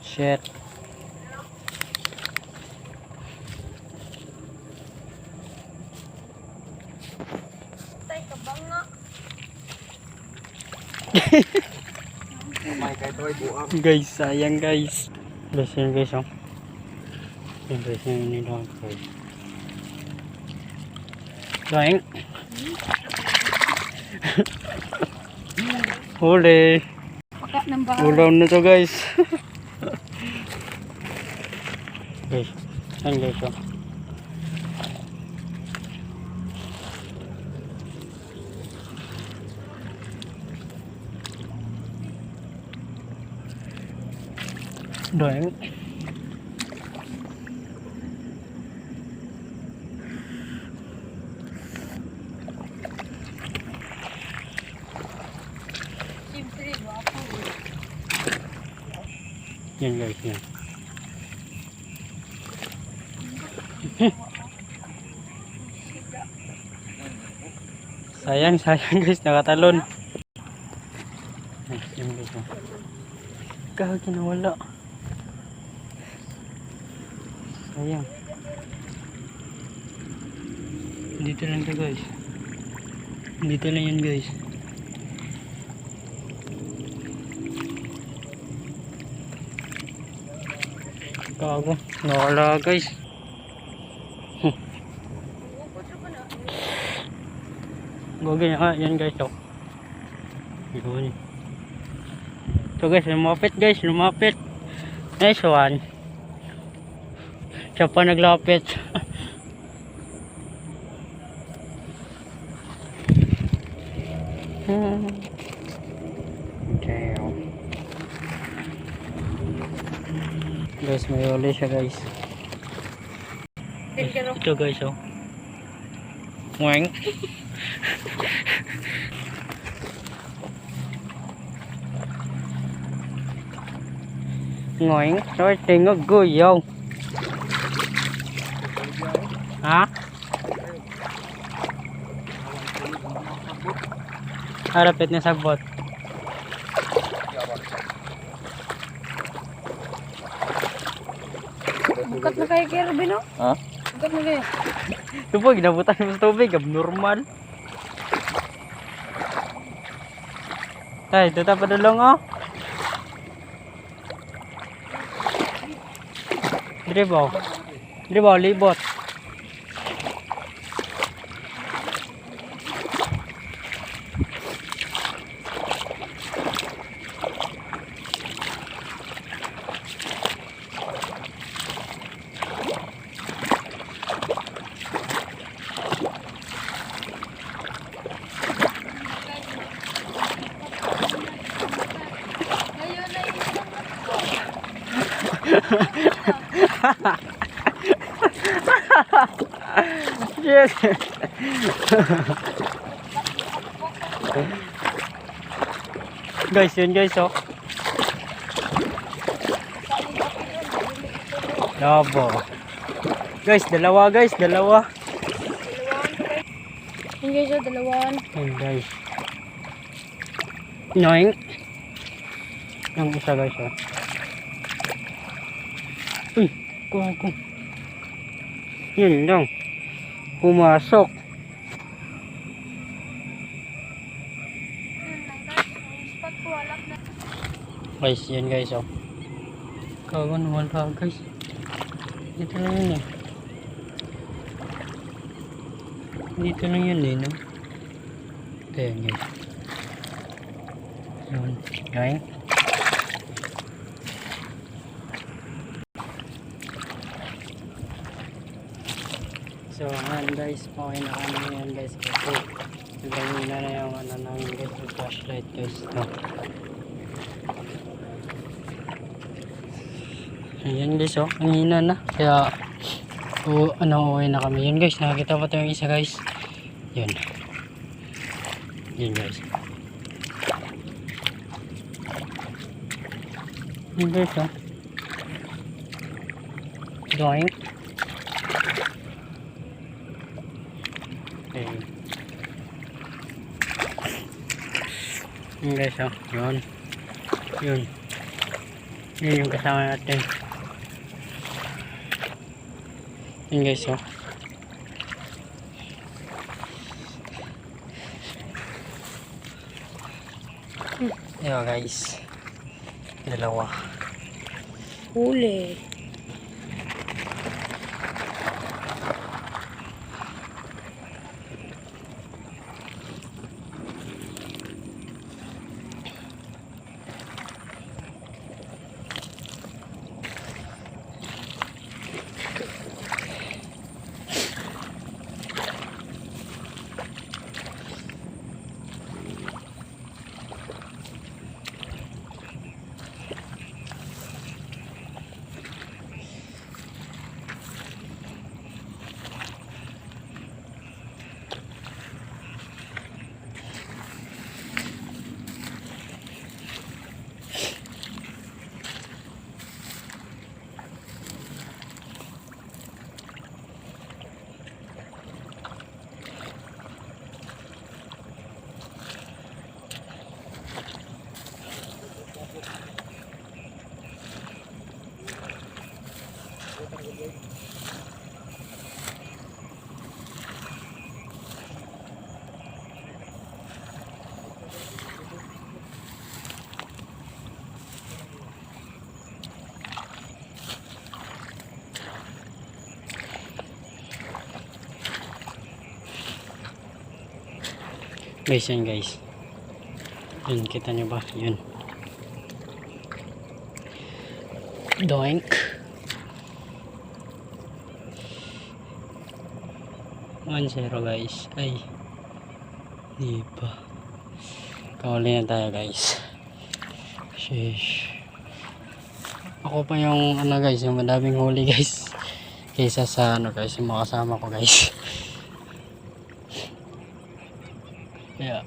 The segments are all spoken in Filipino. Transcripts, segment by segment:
Shit. Tay ka ba nga? Guys, sayang guys. Guys, yun guys, oh. Yun guys, yun nila guys. Doing. Huli. Pakat ng bahay. Ulam na to guys. Guys, yan guys, oh. Doing. Siyempre, wapo. Yan guys, yan. Sayang guys, nakatalon. Yan guys, oh. Gagi nawala. Sayang. Dito lang to guys. Dito lang yan guys. Gago, nawala guys. Gagi nga, yan guys, oh. Yun. So guys, lumapit guys, lumapit. Nice one. Siya pa naglapit. Damn. Guys, may uli siya guys. Ito guys, oh. Wang. Ngoing, rồi tingog guyaw. Ha? Harapit na sagbot. Bukat na kayo kay Ruben, no? Ha? Bukat na kayo. Ito po, ginabutan mo sa tubig. Abnormal. Tay, ito pa padulong, oh. Dribaw, libot. Yes. Guys, yun guys, oh. Labo. Guys, dalawa guys, dalawa. Yun guys, oh, dalawan. Yun guys. Noing. Yung isa guys, oh. Uy, kuha. Yun lang. Pumasok. Guys, yan guys, oh. Kawan wala guys. Dito lang yun eh. Dito lang yun eh, no? Ito yan guys. Yun. Guys. So, ayan guys, okay na kami yan guys kasi nagawin na yung ano namin guys, yung flashlight guys, no? Ayan guys, oh, ang hina na kaya uwi na kami. Yun guys, nakakita pa ito yung isa guys. Yun guys. Yun guys, oh. Doink. Yun guys, oh. Yun. Yun yung kasama natin. Yun guys, oh. Ayo guys. Dalawa. Huli. Guys, yan guys. Yun, kita nyo ba? Yun. Doink. 1-0 guys. Ay. Di pa. Kahuli na tayo guys. Sheesh. Ako pa yung ano guys, yung madaming huli guys. Kaysa sa ano guys, yung mga kasama ko guys. Kaya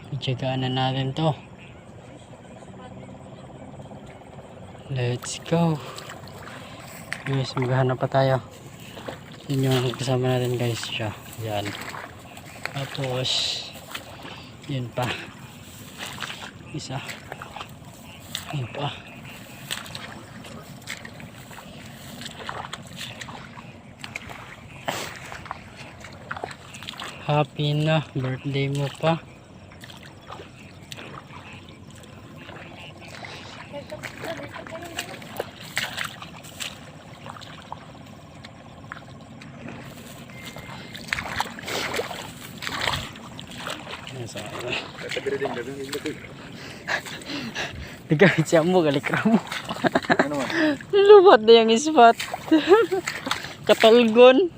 i-checkaan na natin to. Let's go guys, maghanap pa tayo. Yun yung kasama natin guys, siya yan. Tapos yun pa isa, yun pa. Happy na birthday mo pa. Digamit siya mo, galikra mo. Lubat na yung ispat. Katalgon.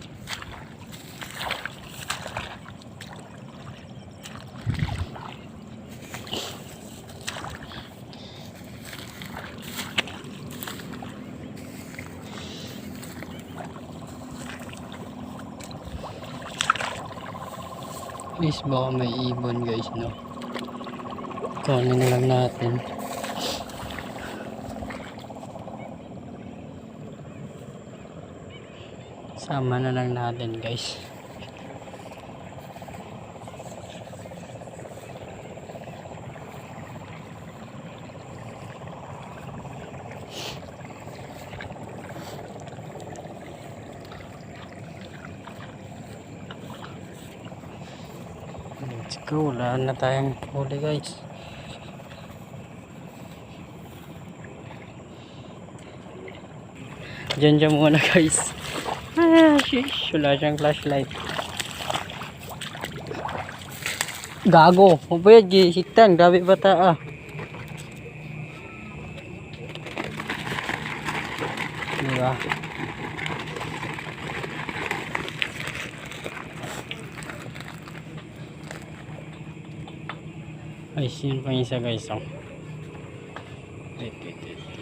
Guys, baka may ibon guys, no? Kunin na lang natin. Sama na lang natin guys. Let's go, wala na tayong huli guys. Diyan muna guys. Sheesh, wala siyang flashlight. Gago, mabayad gisiktan, grabe bata ah. Diba? Ay, yun pa isa guys, oh.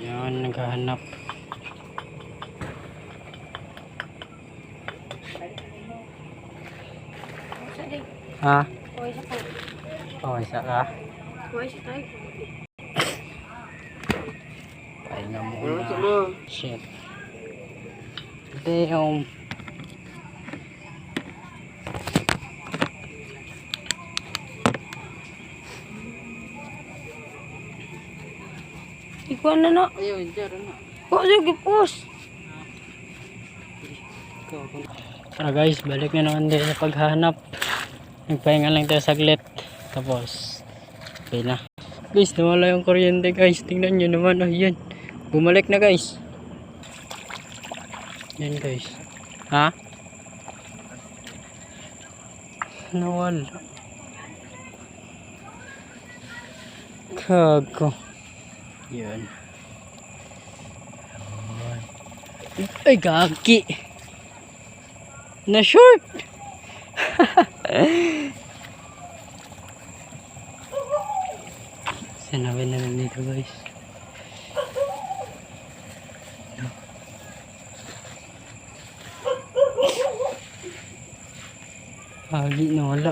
Yan, naghahanap. Ha? Oh, isa ka? Pahinga muna. Shit. Damn. Ikuha na na. Ayun, dyan na. Huwag siya gipos. Tara guys, balik na naman din sa paghahanap. Nagpahinga lang tayo saglit. Tapos, okay na. Guys, nawala yung kuryente guys. Tingnan nyo naman. Oh, yan. Bumalik na guys. Yan guys. Ha? Nawala. Kago. Yan. Ay, gagi. Na short. Sinabi na lang dito guys. Gagi na wala.